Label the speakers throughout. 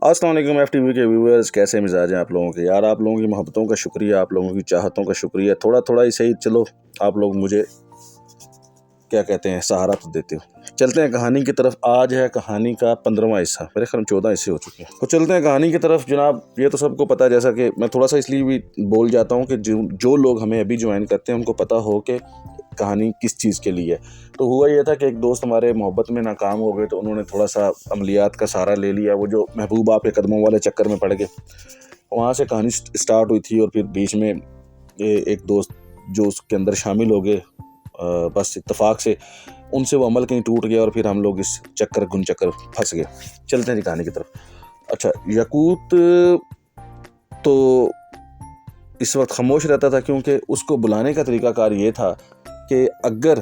Speaker 1: السلام علیکم F T V کے ویورز، کیسے مزاج ہیں آپ لوگوں کے؟ یار آپ لوگوں کی محبتوں کا شکریہ، آپ لوگوں کی چاہتوں کا شکریہ، تھوڑا تھوڑا ہی صحیح، چلو آپ لوگ مجھے کیا کہتے ہیں سہارا تو دیتے ہو۔ چلتے ہیں کہانی کی طرف۔ آج ہے کہانی کا 15واں حصہ، میرے خیال میں 14 حصے ہو چکے ہیں، تو چلتے ہیں کہانی کی طرف۔ جناب یہ تو سب کو پتہ ہے، جیسا کہ میں تھوڑا سا اس لیے بھی بول جاتا ہوں کہ جو لوگ ہمیں ابھی جوائن کرتے ہیں ان کو پتہ ہو کہ کہانی کس چیز کے لیے ہے۔ تو ہوا یہ تھا کہ ایک دوست ہمارے محبت میں ناکام ہو گئے، تو انہوں نے تھوڑا سا عملیات کا سہارا لے لیا، وہ جو محبوب آپ کے قدموں والے چکر میں پڑ گئے۔ وہاں سے کہانی سٹارٹ ہوئی تھی، اور پھر بیچ میں ایک دوست جو اس کے اندر شامل ہو گئے، بس اتفاق سے ان سے وہ عمل کہیں ٹوٹ گیا، اور پھر ہم لوگ اس چکر پھنس گئے۔ چلتے ہیں کہانی کی طرف۔ اچھا، یاقوت تو اس وقت خاموش رہتا تھا، کیونکہ اس کو بلانے کا طریقہ کار یہ تھا کہ اگر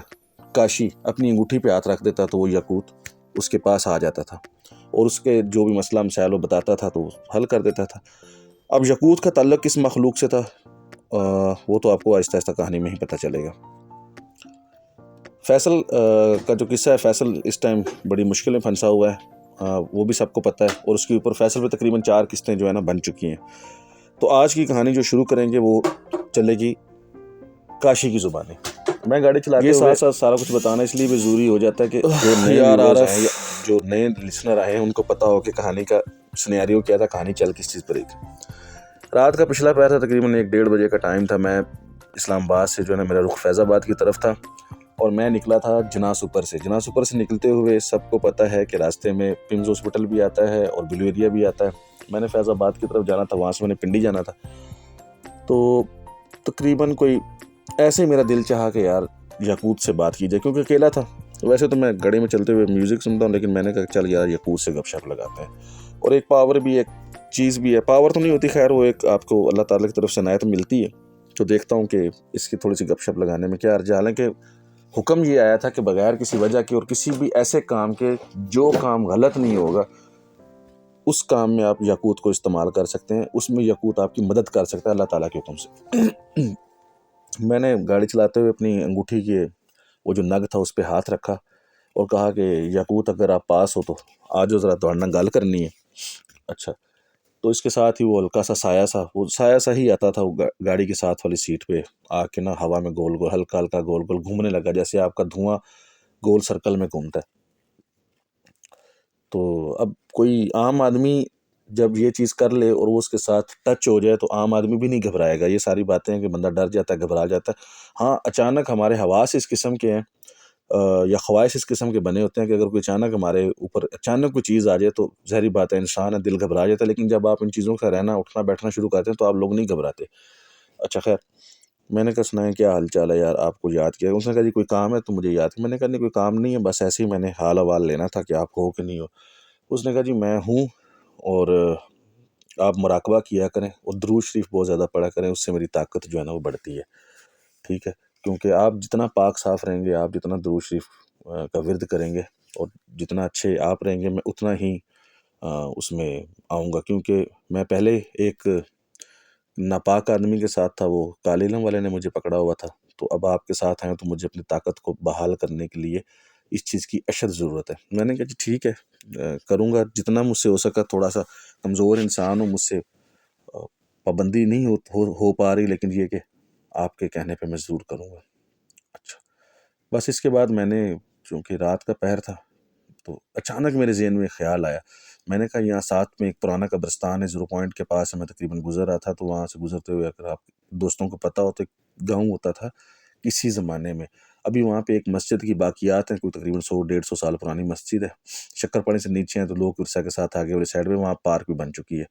Speaker 1: کاشی اپنی انگوٹھی پہ ہاتھ رکھ دیتا تو وہ یاقوت اس کے پاس آ جاتا تھا، اور اس کے جو بھی مسئلہ مسائل وہ بتاتا تھا تو حل کر دیتا تھا۔ اب یاقوت کا تعلق کس مخلوق سے تھا وہ تو آپ کو آہستہ آہستہ کہانی میں ہی پتہ چلے گا۔ فیصل کا جو قصہ ہے، فیصل اس ٹائم بڑی مشکل میں پھنسا ہوا ہے، وہ بھی سب کو پتہ ہے، اور اس کے اوپر فیصل پہ تقریباً 4 قسطیں جو ہے نا بن چکی ہیں۔ تو آج کی کہانی جو شروع کریں گے وہ چلے گی کاشی کی زبانی۔ میں گاڑی چلاتے ہوئے ساتھ ساتھ سارا کچھ بتانا اس لیے بھی ضروری ہو جاتا ہے کہ جو نئے ویورز ہیں یا جو نئے لسنر آئے ہیں ان کو پتہ ہو کہ کہانی کا سینیریو کیا تھا، کہانی چل کس چیز پر رہی تھی۔ رات کا پچھلا پہر تھا، تقریباً 1-1:30 بجے کا ٹائم تھا۔ میں اسلام آباد سے جو ہے نا میرا رخ فیض آباد کی طرف تھا، اور میں نکلا تھا جناح سپر سے۔ جناح سپر سے نکلتے ہوئے سب کو پتہ ہے کہ راستے میں پمز ہاسپٹل بھی آتا ہے اور بلو ایریا بھی آتا ہے۔ میں نے فیض آباد کی طرف جانا تھا، وہاں سے میں نے پنڈی جانا تھا، تو تقریباً کوئی ایسے میرا دل چاہا کہ یار یاقوت سے بات کی جائے، کیونکہ اکیلا تھا۔ ویسے تو میں گاڑی میں چلتے ہوئے میوزک سنتا ہوں، لیکن میں نے کہا چل یار یاقوت سے گپ شپ لگاتے ہیں۔ اور ایک پاور بھی، ایک چیز بھی ہے، پاور تو نہیں ہوتی خیر، وہ ایک آپ کو اللہ تعالیٰ کی طرف سے عنایت ملتی ہے، تو دیکھتا ہوں کہ اس کی تھوڑی سی گپ شپ لگانے میں کیا عرض ہے۔ حالانکہ حکم یہ آیا تھا کہ بغیر کسی وجہ کے اور کسی بھی ایسے کام کے جو کام غلط نہیں ہوگا اس کام میں آپ یاقوت کو استعمال کر سکتے ہیں، اس میں یاقوت آپ کی مدد کر سکتا ہے اللہ تعالیٰ کے حکم سے۔ میں نے گاڑی چلاتے ہوئے اپنی انگوٹھی کے وہ جو نگ تھا اس پہ ہاتھ رکھا اور کہا کہ یاقوت اگر آپ پاس ہو تو آج ذرا دوڑنا گال کرنی ہے۔ اچھا، تو اس کے ساتھ ہی وہ ہلکا سا سایہ سا ہی آتا تھا، وہ گاڑی کے ساتھ والی سیٹ پہ آ کے نا ہوا میں گول گول ہلکا ہلکا گول گول گھومنے لگا، جیسے آپ کا دھواں گول سرکل میں گھومتا ہے۔ تو اب کوئی عام آدمی جب یہ چیز کر لے اور وہ اس کے ساتھ ٹچ ہو جائے تو عام آدمی بھی نہیں گھبرائے گا۔ یہ ساری باتیں ہیں کہ بندہ ڈر جاتا ہے، گھبرا جاتا ہے۔ ہاں، اچانک ہمارے حواس اس قسم کے ہیں یا خواہش اس قسم کے بنے ہوتے ہیں کہ اگر کوئی اچانک ہمارے اوپر اچانک کوئی چیز آ جائے تو ظاہری بات ہے انسان ہے، دل گھبرا جاتا ہے، لیکن جب آپ ان چیزوں کا رہنا اٹھنا بیٹھنا شروع کرتے ہیں تو آپ لوگ نہیں گھبراتے۔ اچھا خیر، میں نے کہا سنائیں کیا حال چال ہے یار، آپ کو یاد کیا؟ اس نے کہا جی کوئی کام ہے تو مجھے یاد کیا۔ میں نے کہا نہیں کوئی کام نہیں ہے، بس ایسے ہی میں نے حال حوال لینا تھا کہ آپ ہو کہ نہیں ہو۔ اس نے کہا جی میں ہوں، اور آپ مراقبہ کیا کریں اور درود شریف بہت زیادہ پڑھا کریں، اس سے میری طاقت جو ہے نا وہ بڑھتی ہے، ٹھیک ہے؟ کیونکہ آپ جتنا پاک صاف رہیں گے، آپ جتنا درود شریف کا ورد کریں گے اور جتنا اچھے آپ رہیں گے، میں اتنا ہی اس میں آؤں گا۔ کیونکہ میں پہلے ایک ناپاک آدمی کے ساتھ تھا، وہ کالے علم والے نے مجھے پکڑا ہوا تھا، تو اب آپ کے ساتھ آئیں تو مجھے اپنی طاقت کو بحال کرنے کے لیے اس چیز کی اشد ضرورت ہے۔ میں نے کہا جی ٹھیک ہے، کروں گا جتنا مجھ سے ہو سکا۔ تھوڑا سا کمزور انسان ہوں، مجھ سے پابندی نہیں ہو پا رہی، لیکن یہ کہ آپ کے کہنے پہ میں ضرور کروں گا۔ اچھا، بس اس کے بعد میں نے، چونکہ رات کا پہر تھا تو اچانک میرے ذہن میں خیال آیا۔ میں نے کہا یہاں ساتھ میں ایک پرانا قبرستان ہے، 0 پوائنٹ کے پاس، میں تقریباً گزر رہا تھا، تو وہاں سے گزرتے ہوئے اگر آپ دوستوں کو پتہ ہو تو ایک گاؤں ہوتا تھا کسی زمانے میں، ابھی وہاں پہ ایک مسجد کی باقیات ہیں، کوئی تقریباً 100-150 سال پرانی مسجد ہے، شکر پاڑی سے نیچے ہیں تو لوگ ورثہ کے ساتھ آگے والی سائڈ پہ وہاں پارک بھی بن چکی ہے،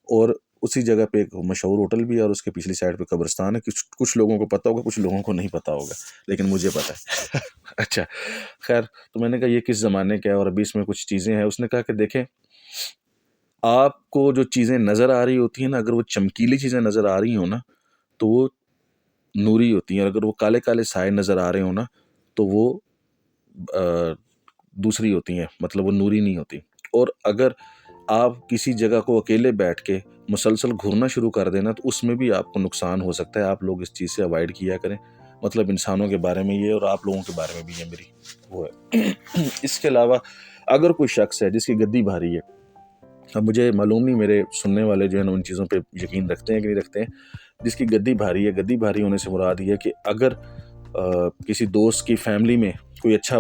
Speaker 1: اور اسی جگہ پہ ایک مشہور ہوٹل بھی ہے، اور اس کے پچھلی سائڈ پہ قبرستان ہے۔ کچھ لوگوں کو پتہ ہوگا، کچھ لوگوں کو نہیں پتہ ہوگا، لیکن مجھے پتہ ہے۔ اچھا خیر، تو میں نے کہا یہ کس زمانے کا ہے اور ابھی اس میں کچھ چیزیں ہیں۔ اس نے کہا کہ دیکھیں، آپ کو جو چیزیں نظر آ رہی ہوتی ہیں نا، اگر وہ چمکیلی چیزیں نظر آ رہی ہوں نا تو وہ نوری ہوتی ہیں، اور اگر وہ کالے کالے سائے نظر آ رہے ہوں نا تو وہ دوسری ہوتی ہیں، مطلب وہ نوری نہیں ہوتی۔ اور اگر آپ کسی جگہ کو اکیلے بیٹھ کے مسلسل گھورنا شروع کر دینا تو اس میں بھی آپ کو نقصان ہو سکتا ہے۔ آپ لوگ اس چیز سے اوائڈ کیا کریں، مطلب انسانوں کے بارے میں یہ، اور آپ لوگوں کے بارے میں بھی یہ میری وہ ہے۔ اس کے علاوہ اگر کوئی شخص ہے جس کی گدی بھاری ہے اب مجھے معلوم نہیں میرے سننے والے جو ہیں ان چیزوں پہ یقین رکھتے ہیں کہ نہیں رکھتے ہیں. جس کی گدی بھاری ہے، گدی بھاری ہونے سے مراد یہ ہے کہ اگر کسی دوست کی فیملی میں کوئی اچھے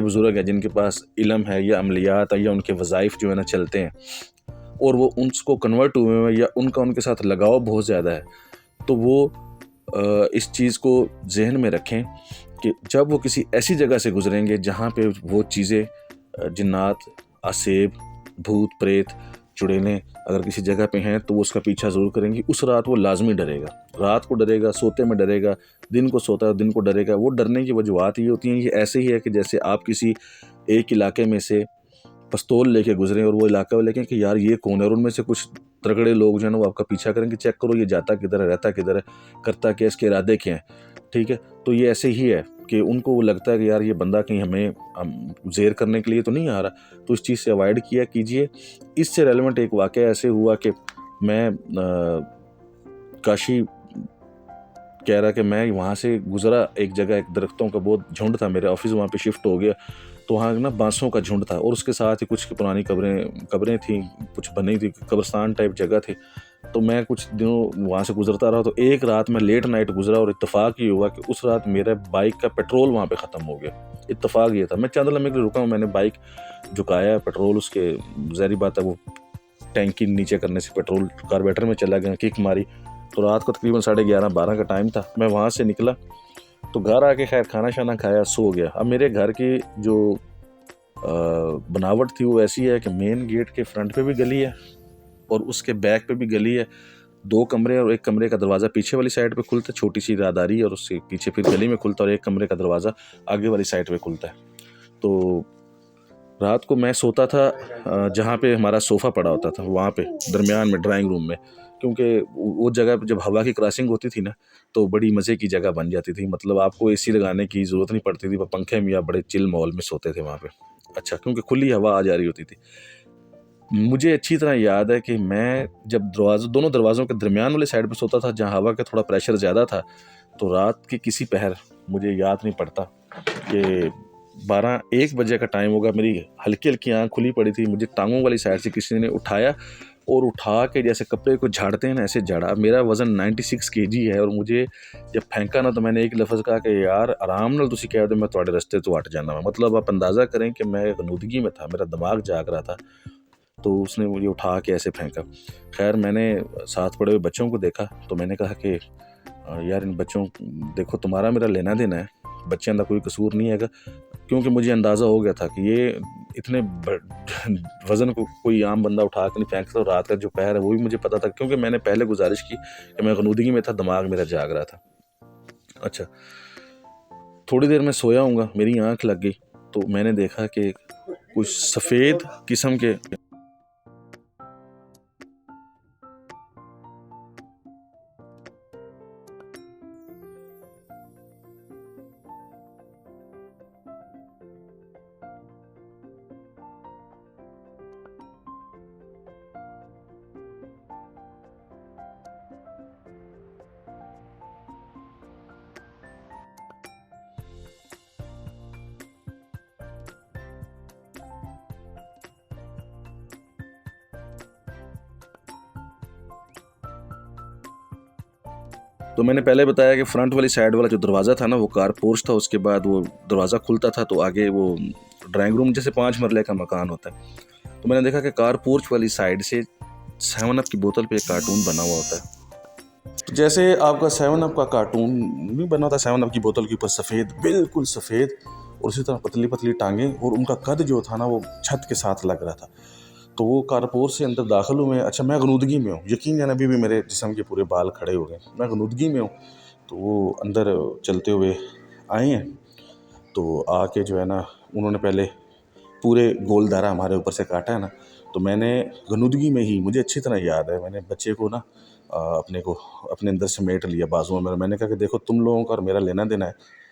Speaker 1: بزرگ ہے جن کے پاس علم ہے یا عملیات ہے یا ان کے وظائف جو ہے نا چلتے ہیں اور وہ ان کو کنورٹ ہوئے ہیں یا ان کے ساتھ لگاؤ بہت زیادہ ہے، تو وہ اس چیز کو ذہن میں رکھیں کہ جب وہ کسی ایسی جگہ سے گزریں گے جہاں پہ وہ چیزیں جنات، آسیب، بھوت پریت، چڑیلیں اگر کسی جگہ پہ ہیں تو وہ اس کا پیچھا ضرور کریں گی. اس رات وہ لازمی ڈرے گا، رات کو ڈرے گا، سوتے میں ڈرے گا، دن کو سوتا ہے دن کو ڈرے گا. وہ ڈرنے کی وجوہات یہ ہوتی ہیں، یہ ایسے ہی ہے کہ جیسے آپ کسی ایک علاقے میں سے پستول لے کے گزریں اور وہ علاقہ والے کہیں کہ یار یہ کون ہے، اور ان میں سے کچھ ترگڑے لوگ جو ہیں وہ آپ کا پیچھا کریں کہ چیک کرو یہ جاتا کدھر ہے، رہتا کدھر ہے، کرتا کیا، اس کے ارادے کیا ہیں. ٹھیک ہے، تو یہ ایسے ہی ہے کہ ان کو وہ لگتا ہے کہ یار یہ بندہ کہیں ہمیں زیر کرنے کے لیے تو نہیں آ رہا، تو اس چیز سے اوائڈ کیا کیجئے. اس سے ریلیونٹ ایک واقعہ ایسے ہوا کہ میں کاشی کہہ رہا کہ میں وہاں سے گزرا، ایک جگہ ایک درختوں کا بہت جھنڈ تھا، میرے آفس وہاں پہ شفٹ ہو گیا تو وہاں نا بانسوں کا جھنڈ تھا اور اس کے ساتھ ہی کچھ پرانی قبریں تھیں، کچھ بنی تھی، قبرستان ٹائپ جگہ تھی. تو میں کچھ دنوں وہاں سے گزرتا رہا تو ایک رات میں لیٹ نائٹ گزرا اور اتفاق یہ ہوا کہ اس رات میرا بائک کا پیٹرول وہاں پہ ختم ہو گیا. اتفاق یہ تھا، میں چند لمحے کے لیے رکا ہوں، میں نے بائک جھکایا، پیٹرول اس کے ظاہری بات ہے وہ ٹینکی نیچے کرنے سے پیٹرول کاربیٹر میں چلا گیا، کک ماری. تو رات کو تقریباً 11:30-12 کا ٹائم تھا. میں وہاں سے نکلا تو گھر آ کے خیر کھانا شانا کھایا، سو گیا. اب میرے گھر کی جو بناوٹ تھی وہ ایسی ہے کہ مین گیٹ کے فرنٹ پہ بھی گلی ہے اور اس کے بیک پہ بھی گلی ہے، 2 کمرے اور ایک کمرے کا دروازہ پیچھے والی سائڈ پہ کھلتا ہے، چھوٹی سی راداری اور اس سے پیچھے پھر گلی میں کھلتا ہے، اور ایک کمرے کا دروازہ آگے والی سائڈ پہ کھلتا ہے. تو رات کو میں سوتا تھا جہاں پہ ہمارا صوفہ پڑا ہوتا تھا، وہاں پہ درمیان میں ڈرائنگ روم میں، کیونکہ وہ جگہ جب ہوا کی کراسنگ ہوتی تھی نا تو بڑی مزے کی جگہ بن جاتی تھی. مطلب آپ کو اے سی لگانے کی ضرورت نہیں پڑتی تھی، وہ پنکھے میں یا بڑے چل ماحول میں سوتے تھے وہاں پہ. اچھا، کیونکہ کھلی ہوا آ جا رہی ہوتی تھی. مجھے اچھی طرح یاد ہے کہ میں جب دونوں دروازوں کے درمیان والے سائڈ پہ سوتا تھا جہاں ہوا کا تھوڑا پریشر زیادہ تھا، تو رات کی کسی پہر مجھے یاد نہیں پڑتا کہ 12-1 بجے کا ٹائم ہوگا، میری ہلکی ہلکی آنکھ کھلی پڑی تھی، مجھے ٹانگوں والی سائڈ سے کسی نے اٹھایا اور اٹھا کے جیسے کپڑے کو جھاڑتے ہیں نا ایسے جھاڑا. میرا وزن 96 kg ہے اور مجھے جب پھینکا نا تو میں نے ایک لفظ کہا کہ یار آرام نال تسی کہہ دو میں تواڈے رستے تو ہٹ جانا. مطلب آپ اندازہ کریں کہ میں غنودگی میں تھا، میرا دماغ جاگ رہا تھا. تو اس نے مجھے اٹھا کے ایسے پھینکا. خیر میں نے ساتھ پڑے ہوئے بچوں کو دیکھا تو میں نے کہا کہ یار ان بچوں دیکھو تمہارا میرا لینا دینا ہے، بچوں کا کوئی قصور نہیں ہے گا، کیونکہ مجھے اندازہ ہو گیا تھا کہ یہ اتنے وزن کو کوئی عام بندہ اٹھا کے نہیں پھینکتا. اور رات کا جو پہر ہے وہ بھی مجھے پتا تھا کیونکہ میں نے پہلے گزارش کی کہ میں غنودگی میں تھا، دماغ میرا جاگ رہا تھا. اچھا، تھوڑی دیر میں سویا ہوں گا، میری آنکھ لگ گئی تو میں نے دیکھا کہ کچھ سفید قسم کے تو میں نے پہلے بتایا کہ فرنٹ والی سائڈ والا جو دروازہ تھا نا وہ کار پورچ تھا، اس کے بعد وہ دروازہ کھلتا تھا تو آگے وہ ڈرائنگ روم جیسے 5 مرلے کا مکان ہوتا ہے. تو میں نے دیکھا کہ کار پورچ والی سائڈ سے 7 اپ کی بوتل پہ ایک کارٹون بنا ہوا ہوتا ہے، جیسے آپ کا 7 اپ کا کارٹون نہیں بنا ہوتا، 7 اپ کی بوتل کے اوپر سفید، بالکل سفید، اور اسی طرح پتلی پتلی ٹانگیں، اور ان کا قد جو تھا نا وہ چھت کے ساتھ لگ رہا تھا. تو وہ کارپور سے اندر داخل ہوئے. اچھا میں غنودگی میں ہوں، یقین جانا ابھی بھی میرے جسم کے پورے بال کھڑے ہو گئے، میں غنودگی میں ہوں. تو وہ اندر چلتے ہوئے آئے ہیں تو آ کے جو ہے نا انہوں نے پہلے پورے گول دائرہ ہمارے اوپر سے کاٹا ہے نا. تو میں نے غنودگی میں ہی، مجھے اچھی طرح یاد ہے، میں نے بچے کو نا اپنے اندر سمیٹ لیا بازو میں نے کہا کہ دیکھو تم لوگوں کا اور میرا لینا دینا ہے،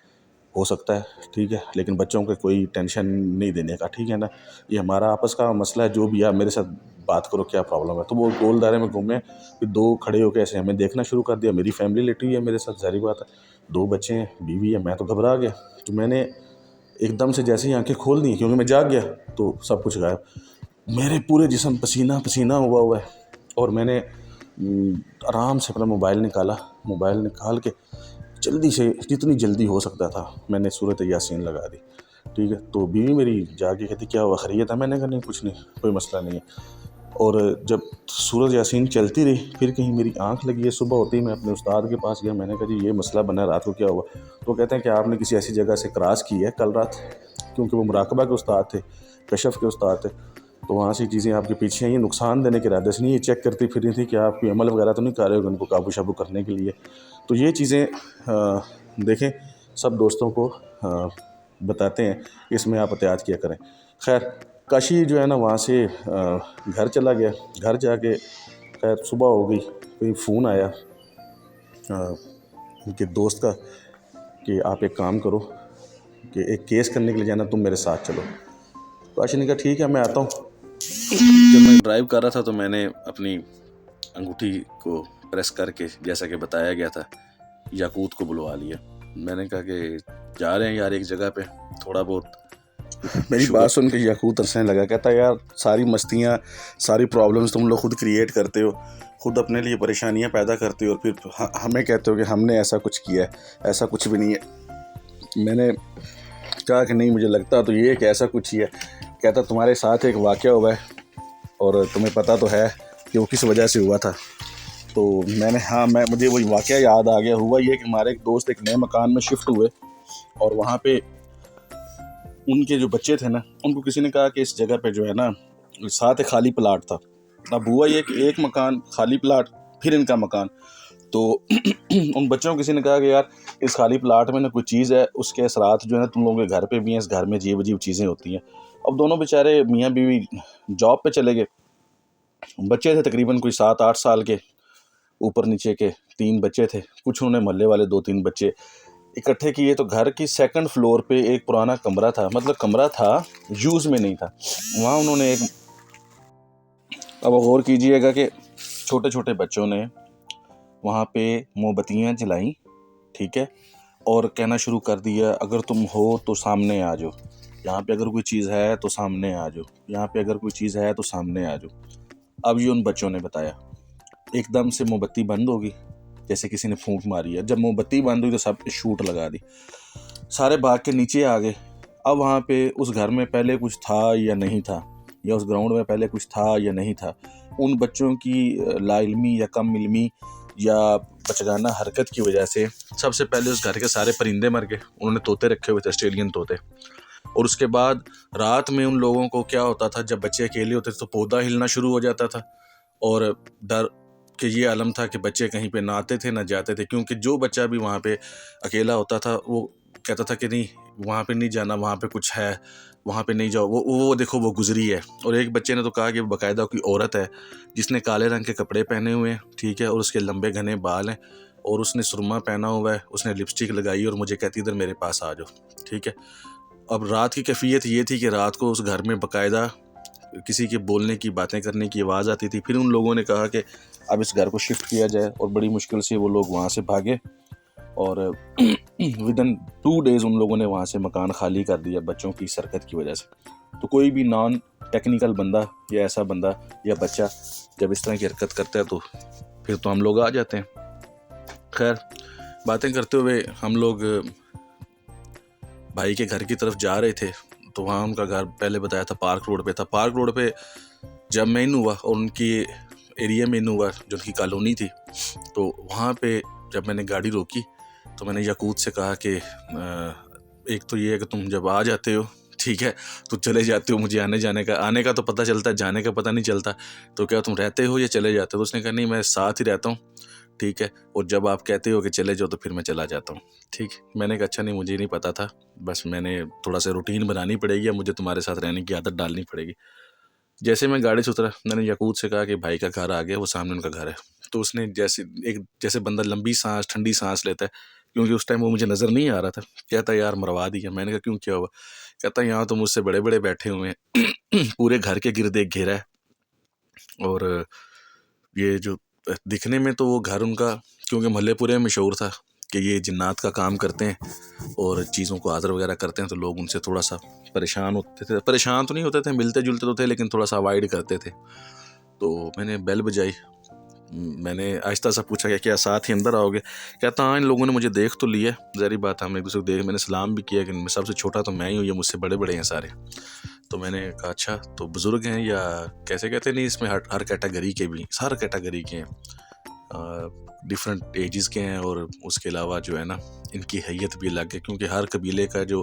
Speaker 1: ہو سکتا ہے ٹھیک ہے، لیکن بچوں کو کوئی ٹینشن نہیں دینے کا، ٹھیک ہے نا، یہ ہمارا آپس کا مسئلہ ہے، جو بھی ہے میرے ساتھ بات کرو کیا پرابلم ہے. تو وہ گول دائرے میں گھومے، پھر 2 کھڑے ہو کے ایسے ہمیں دیکھنا شروع کر دیا. میری فیملی لیٹی ہوئی ہے میرے ساتھ، ظاہری بات ہے، 2 بچے ہیں، بیوی ہے. میں تو گھبرا گیا. تو میں نے ایک دم سے جیسے ہی آنکھیں کھول دی کیونکہ میں جاگ گیا تو سب کچھ غائب. میرے پورے جسم پسینہ پسینہ ہوا ہے، اور میں نے آرام سے اپنا موبائل نکال کے جلدی سے جتنی جلدی ہو سکتا تھا میں نے سورۃ یاسین لگا دی. ٹھیک ہے، تو بیوی میری جا کے کہتی کیا ہوا، خیریت ہے؟ میں نے کہا نہیں کچھ نہیں، کوئی مسئلہ نہیں ہے. اور جب سورۃ یاسین چلتی رہی، پھر کہیں میری آنکھ لگی ہے، صبح ہوتی میں اپنے استاد کے پاس گیا. میں نے کہا جی یہ مسئلہ بنا، رات کو کیا ہوا؟ تو کہتے ہیں کہ آپ نے کسی ایسی جگہ سے کراس کی ہے کل رات، کیونکہ وہ مراقبہ کے استاد تھے، کشف کے استاد تھے، تو وہاں سے چیزیں آپ کے پیچھے ہیں. یہ نقصان دینے کے ارادے سے نہیں، یہ چیک کرتی پھر رہی تھی کہ آپ کوئی عمل وغیرہ تو نہیں کر رہے ہو ان کو قابو شابو کرنے کے لیے. تو یہ چیزیں دیکھیں سب دوستوں کو بتاتے ہیں کہ اس میں آپ احتیاط کیا کریں. خیر کاشی جو ہے نا وہاں سے گھر چلا گیا. گھر جا کے خیر صبح ہو گئی، کوئی فون آیا ان کے دوست کا کہ آپ ایک کام کرو کہ ایک کیس کرنے کے لیے جانا، تم میرے ساتھ چلو. کاشی نے کہا ٹھیک ہے میں آتا ہوں. جب میں ڈرائیو کر رہا تھا تو میں نے اپنی انگوٹھی کو پریس کر کے، جیسا کہ بتایا گیا تھا، یاقوت کو بلوا لیا. میں نے کہا کہ جا رہے ہیں یار ایک جگہ پہ، تھوڑا بہت. میری بات سن کے یاقوت ہنسنے لگا، کہتا یار ساری مستیاں، ساری پرابلمس تم لوگ خود کریٹ کرتے ہو، خود اپنے لیے پریشانیاں پیدا کرتے ہو، اور پھر ہمیں کہتے ہو کہ ہم نے ایسا کچھ کیا ہے. ایسا کچھ بھی نہیں ہے. میں نے کہا کہ نہیں مجھے لگتا تو یہ کہ ایسا کچھ ہی ہے. کہتا تمہارے ساتھ ایک واقعہ ہوا ہے اور تمہیں پتہ تو ہے کہ وہ کس وجہ سے ہوا تھا. تو میں نے مجھے وہی واقعہ یاد آ گیا. ہوا یہ کہ ہمارے ایک دوست ایک نئے مکان میں شفٹ ہوئے، اور وہاں پہ ان کے جو بچے تھے نا، ان کو کسی نے کہا کہ اس جگہ پہ جو ہے نا ساتھ ایک خالی پلاٹ تھا. اب ہوا یہ کہ ایک مکان خالی پلاٹ، پھر ان کا مکان. تو ان بچوں کو کسی نے کہا کہ یار اس خالی پلاٹ میں نا کوئی چیز ہے، اس کے اثرات جو ہے نا تم لوگوں کے گھر پہ بھی ہیں، اس گھر میں عجیب عجیب چیزیں ہوتی ہیں. اب دونوں بیچارے میاں بیوی جاب پہ چلے گئے. بچے تھے تقریباً کوئی 7-8 سال کے، اوپر نیچے کے 3 بچے تھے. کچھ انہوں نے محلے والے 2-3 بچے اکٹھے کیے. تو گھر کی 2nd فلور پہ ایک پرانا کمرہ تھا، مطلب کمرہ تھا یوز میں نہیں تھا. وہاں انہوں نے اب غور کیجئے گا کہ چھوٹے چھوٹے بچوں نے وہاں پہ موم بتیاں جلائیں، ٹھیک ہے، اور کہنا شروع کر دیا اگر تم ہو تو سامنے آ جاؤ، یہاں پہ اگر کوئی چیز ہے تو سامنے آ جاؤ، یہاں پہ اگر کوئی چیز ہے تو سامنے آ جاؤ. اب یہ ان بچوں نے بتایا. ایک دم سے موم بتی بند ہوگی جیسے کسی نے پھونک ماری ہے. جب موم بتی بند ہوئی تو سب شوٹ لگا دی، سارے بھاگ کے نیچے آ گئے. اب وہاں پہ اس گھر میں پہلے کچھ تھا یا نہیں تھا، یا اس گراؤنڈ میں پہلے کچھ تھا یا نہیں تھا، ان بچوں کی لا علمی یا کم علمی یا بچگانہ حرکت کی وجہ سے سب سے پہلے اس گھر کے سارے پرندے مر گئے. انہوں نے طوطے رکھے ہوئے تھے، آسٹریلین طوطے. اور اس کے بعد رات میں ان لوگوں کو کیا ہوتا تھا، جب بچے اکیلے ہوتے تھے تو پودا ہلنا شروع ہو جاتا تھا، اور ڈر کہ یہ عالم تھا کہ بچے کہیں پہ نہ آتے تھے نہ جاتے تھے، کیونکہ جو بچہ بھی وہاں پہ اکیلا ہوتا تھا وہ کہتا تھا کہ نہیں وہاں پہ نہیں جانا، وہاں پہ کچھ ہے، وہاں پہ نہیں جاؤ، وہ دیکھو وہ گزری ہے. اور ایک بچے نے تو کہا کہ باقاعدہ کوئی عورت ہے جس نے کالے رنگ کے کپڑے پہنے ہوئے ہیں، ٹھیک ہے، اور اس کے لمبے گھنے بال ہیں، اور اس نے سرما پہنا ہوا ہے، اس نے لپسٹک لگائی، اور مجھے کہتی ادھر میرے پاس آ جاؤ، ٹھیک ہے. اب رات کی کیفیت یہ تھی کہ رات کو اس گھر میں باقاعدہ کسی کے بولنے کی، باتیں کرنے کی آواز آتی تھی. پھر ان لوگوں نے کہا کہ اب اس گھر کو شفٹ کیا جائے، اور بڑی مشکل سے وہ لوگ وہاں سے بھاگے، اور ودن 2 days ان لوگوں نے وہاں سے مکان خالی کر دیا بچوں کی اس حرکت کی وجہ سے. تو کوئی بھی نان ٹیکنیکل بندہ یا ایسا بندہ یا بچہ جب اس طرح کی حرکت کرتا ہے تو پھر تو ہم لوگ آ جاتے ہیں. خیر باتیں کرتے ہوئے ہم لوگ بھائی کے گھر کی طرف جا رہے تھے، تو وہاں ان کا گھر پہلے بتایا تھا پارک روڈ پہ تھا. پارک روڈ پہ جب میں ان ہوا اور ان کی ایریا میں ان ہوا جو ان کی کالونی تھی، تو وہاں پہ جب میں نے گاڑی روکی تو میں نے یاقوت سے کہا کہ ایک تو یہ ہے کہ تم جب آ جاتے ہو، ٹھیک ہے، تو چلے جاتے ہو، مجھے آنے کا تو پتہ چلتا ہے، جانے کا پتہ نہیں چلتا، تو کیا تم رہتے ہو یا چلے جاتے ہو؟ تو اس نے کہا نہیں میں ساتھ ہی رہتا ہوں، ٹھیک ہے، اور جب آپ کہتے ہو کہ چلے جاؤ تو پھر میں چلا جاتا ہوں، ٹھیک. میں نے کہا اچھا نہیں مجھے نہیں پتا تھا، بس میں نے تھوڑا سا روٹین بنانی پڑے گی، مجھے تمہارے ساتھ رہنے کی عادت ڈالنی پڑے گی. جیسے میں گاڑی سے اترا میں نے یاقوت سے کہا کہ بھائی کا گھر آ گیا، وہ سامنے ان کا گھر ہے. تو اس نے جیسے بندہ لمبی سانس ٹھنڈی سانس لیتا ہے، کیونکہ اس ٹائم وہ مجھے نظر نہیں آ رہا تھا، کہتا یار مروا دیا. میں نے کہا کیوں، کیا ہوا؟ کہتا یہاں تو مجھ سے بڑے بڑے بیٹھے ہوئے ہیں، پورے گھر کے گرد ایک گھیرا ہے، اور یہ جو دکھنے میں تو وہ گھر ان کا کیونکہ محلے پورے میں مشہور تھا کہ یہ جنات کا کام کرتے ہیں اور چیزوں کو حاضر وغیرہ کرتے ہیں، تو لوگ ان سے تھوڑا سا پریشان ہوتے تھے. پریشان تو نہیں ہوتے تھے، ملتے جلتے تو تھے لیکن تھوڑا سا اوائڈ کرتے تھے. تو میں نے بیل بجائی، میں نے آہستہ سا پوچھا کہ کیا ساتھ ہی اندر آؤ گے؟ کہتا ہاں ان لوگوں نے مجھے دیکھ تو لیا، ظاہری بات ہے ہم ایک دوسرے کو دیکھ. میں نے سلام بھی کیا کہ میں سب سے چھوٹا تو میں ہی ہوں، یہ مجھ سے بڑے بڑے ہیں سارے. تو میں نے کہا اچھا تو بزرگ ہیں یا کیسے؟ کہتے نہیں اس میں ہر کیٹیگری کے بھی، ہر کیٹیگری کے ہیں، ڈفرینٹ ایجز کے ہیں، اور اس کے علاوہ جو ہے نا ان کی حیت بھی الگ ہے، کیونکہ ہر قبیلے کا جو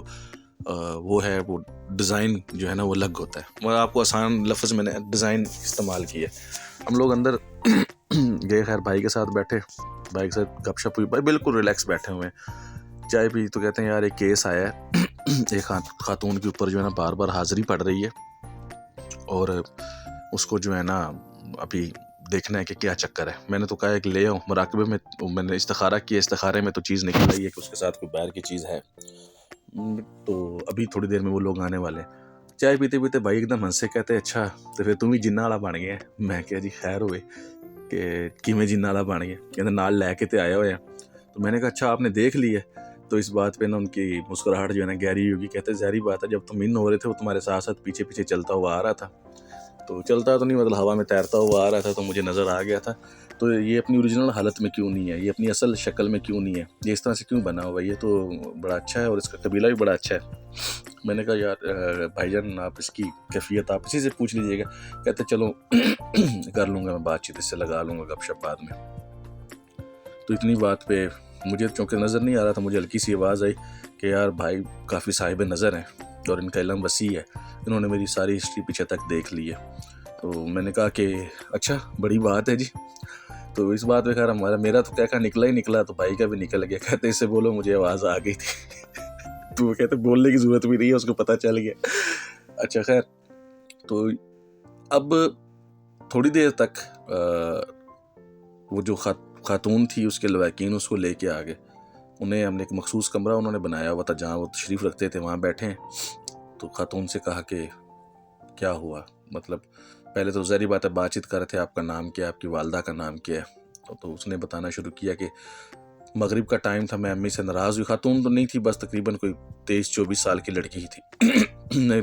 Speaker 1: وہ ہے وہ ڈیزائن جو ہے نا وہ الگ ہوتا ہے. میں آپ کو آسان لفظ میں نے ڈیزائن استعمال کیا. ہم لوگ اندر گئے، خیر بھائی کے ساتھ بیٹھے، بھائی کے ساتھ گپ شپ ہوئی، بھائی بالکل ریلیکس بیٹھے ہوئے ہیں، چائے پی. تو کہتے ہیں یار ایک کیس آیا ہے، ایک خاتون کے اوپر جو ہے نا بار بار حاضری پڑ رہی ہے، اور اس کو جو ہے نا ابھی دیکھنا ہے کہ کیا چکر ہے. میں نے تو کہا کہ لے آؤ. مراقبے میں نے استخارہ کیا، استخارے میں تو چیز نکل رہی ہے کہ اس کے ساتھ کوئی باہر کی چیز ہے. تو ابھی تھوڑی دیر میں وہ لوگ آنے والے ہیں. چائے پیتے پیتے بھائی ایک دم ہنس سے کہتے اچھا تو پھر تم ہی جنہ والا بن گیا. میں کہا جی خیر ہوئے کہ کیویں جنہ والا بن گیا؟ کہتے نال لے کے تے آیا ہوا. تو میں نے کہا اچھا آپ نے دیکھ لی ہے؟ تو اس بات پہ نا ان کی مسکراہٹ جو ہے نا گہری ہوگی. کہتے ظاہری بات ہے جب تم ان ہو رہے تھے وہ تمہارے ساتھ ساتھ پیچھے پیچھے چلتا ہوا آ رہا تھا. تو چلتا تو نہیں مطلب ہوا میں تیرتا ہوا آ رہا تھا، تو مجھے نظر آ گیا تھا. تو یہ اپنی اوریجنل حالت میں کیوں نہیں ہے، یہ اپنی اصل شکل میں کیوں نہیں ہے، یہ اس طرح سے کیوں بنا ہوا ہے؟ یہ تو بڑا اچھا ہے اور اس کا قبیلہ بھی بڑا اچھا ہے. میں نے کہا یار بھائی جان آپ اس کی کیفیت آپ اسی سے پوچھ لیجیے گا. کہتے چلو کر لوں گا میں بات چیت، اس سے لگا لوں گا گپ شپ بعد میں. تو اتنی بات پہ مجھے چونکہ نظر نہیں آ رہا تھا، مجھے ہلکی سی آواز آئی کہ یار بھائی کافی صاحب نظر ہیں اور ان کا علم وسیع ہے، انہوں نے میری ساری ہسٹری پیچھے تک دیکھ لی ہے. تو میں نے کہا کہ اچھا بڑی بات ہے جی. تو اس بات پہ خیر میرا تو کیا نکلا ہی نکلا، تو بھائی کا بھی نکل گیا. کہتے اس سے بولو مجھے آواز آ گئی تھی. تو وہ کہتے بولنے کی ضرورت بھی نہیں ہے، اس کو پتہ چل گیا. اچھا خیر. تو اب تھوڑی دیر تک وہ جو خاتون تھی اس کے لواحقین اس کو لے کے آ گئے. انہیں ہم نے ایک مخصوص کمرہ انہوں نے بنایا ہوا تھا جہاں وہ تشریف رکھتے تھے، وہاں بیٹھے ہیں. تو خاتون سے کہا کہ کیا ہوا، مطلب پہلے تو ظاہری بات ہے بات چیت کر رہے تھے، آپ کا نام کیا ہے، آپ کی والدہ کا نام کیا ہے. تو اس نے بتانا شروع کیا کہ مغرب کا ٹائم تھا، میں امی سے ناراض ہوئی. خاتون تو نہیں تھی، بس تقریباً کوئی 23-24 سال کی لڑکی ہی تھی.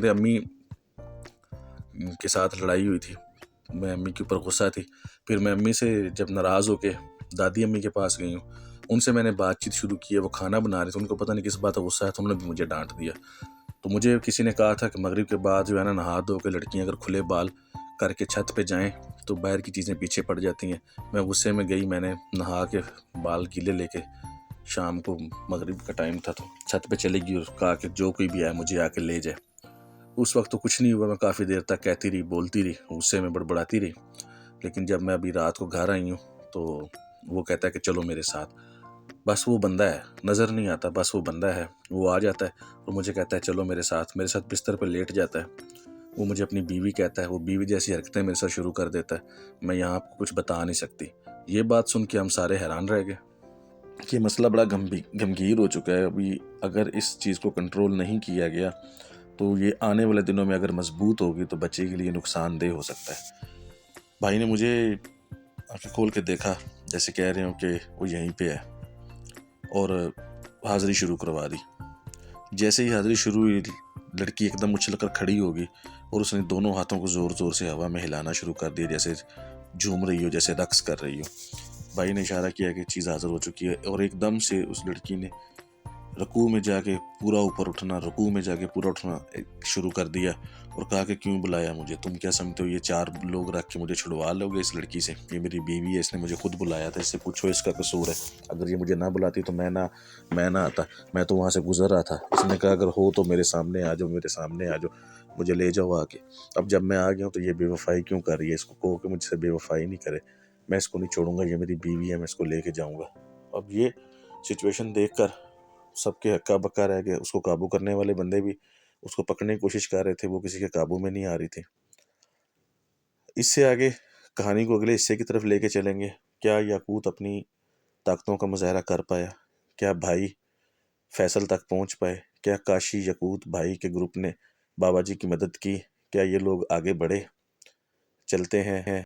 Speaker 1: امی کے ساتھ لڑائی ہوئی تھی، میں امی کے اوپر غصہ تھی. پھر میں امی سے جب ناراض ہو کے دادی امی کے پاس گئی ہوں، ان سے میں نے بات چیت شروع کی ہے. وہ کھانا بنا رہے تھے، ان کو پتہ نہیں کس بات کا غصہ ہے، تو انہوں نے بھی مجھے ڈانٹ دیا. تو مجھے کسی نے کہا تھا کہ مغرب کے بعد جو ہے نا نہا دھو کے لڑکیاں اگر کھلے بال کر کے چھت پہ جائیں تو باہر کی چیزیں پیچھے پڑ جاتی ہیں. میں غصے میں گئی، میں نے نہا کے بال گیلے لے کے شام کو مغرب کا ٹائم تھا تو چھت پہ چلی گئی اور کہا کہ جو کوئی بھی آئے مجھے آ کے لے جائے. اس وقت تو کچھ نہیں ہوا، میں کافی دیر تک کہتی رہی، بولتی رہی، غصے میں بڑبڑاتی رہی. لیکن جب میں ابھی رات کو گھر آئی ہوں تو وہ کہتا ہے کہ چلو میرے ساتھ. بس وہ بندہ ہے، نظر نہیں آتا، بس وہ بندہ ہے. وہ آ جاتا ہے اور مجھے کہتا ہے چلو میرے ساتھ بستر پہ لیٹ جاتا ہے. وہ مجھے اپنی بیوی کہتا ہے، وہ بیوی جیسی حرکتیں میرے ساتھ شروع کر دیتا ہے. میں یہاں آپ کو کچھ بتا نہیں سکتی. یہ بات سن کے ہم سارے حیران رہ گئے کہ یہ مسئلہ بڑا گمگیر ہو چکا ہے. ابھی اگر اس چیز کو کنٹرول نہیں کیا گیا تو یہ آنے والے دنوں میں اگر مضبوط ہوگی تو بچے کے لیے نقصان دہ ہو سکتا ہے. بھائی نے مجھے آنکھیں کھول کے دیکھا جیسے کہہ رہے ہوں کہ وہ یہیں پہ ہے، اور حاضری شروع کروا دی. جیسے ہی حاضری شروع ہوئی لڑکی ایک دم اچھل کر کھڑی ہوگی اور اس نے دونوں ہاتھوں کو زور زور سے ہوا میں ہلانا شروع کر دیا، جیسے جھوم رہی ہو، جیسے رقص کر رہی ہو. بھائی نے اشارہ کیا کہ چیز حاضر ہو چکی ہے، اور ایک دم سے اس لڑکی نے رکوع میں جا کے پورا اوپر اٹھنا شروع کر دیا اور کہا کہ کیوں بلایا مجھے، تم کیا سمجھتے ہو یہ 4 لوگ رکھ کے مجھے چھڑوا لو گے اس لڑکی سے؟ یہ میری بیوی ہے، اس نے مجھے خود بلایا تھا، اس سے پوچھو اس کا قصور ہے. اگر یہ مجھے نہ بلاتی تو میں نہ آتا، میں تو وہاں سے گزر رہا تھا. اس نے کہا اگر ہو تو میرے سامنے آ جاؤ، مجھے لے جاؤ آ کے. اب جب میں آ گیا ہوں تو یہ بے وفائی کیوں کر رہی ہے؟ اس کو کہو کہ مجھ سے بے وفائی نہیں کرے، میں اس کو نہیں چھوڑوں گا، یہ میری بیوی ہے، میں اس کو لے کے جاؤں گا. اب یہ سچویشن دیکھ کر سب کے ہکا بکا رہ گئے. اس کو قابو کرنے والے بندے بھی اس کو پکڑنے کی کوشش کر رہے تھے، وہ کسی کے قابو میں نہیں آ رہی تھی. اس سے آگے کہانی کو اگلے حصے کی طرف لے کے چلیں گے. کیا یاقوت اپنی طاقتوں کا مظاہرہ کر پایا؟ کیا بھائی فیصل تک پہنچ پائے؟ کیا کاشی یاقوت بھائی کے گروپ نے بابا جی کی مدد کی؟ کیا یہ لوگ آگے بڑھے؟ چلتے ہیں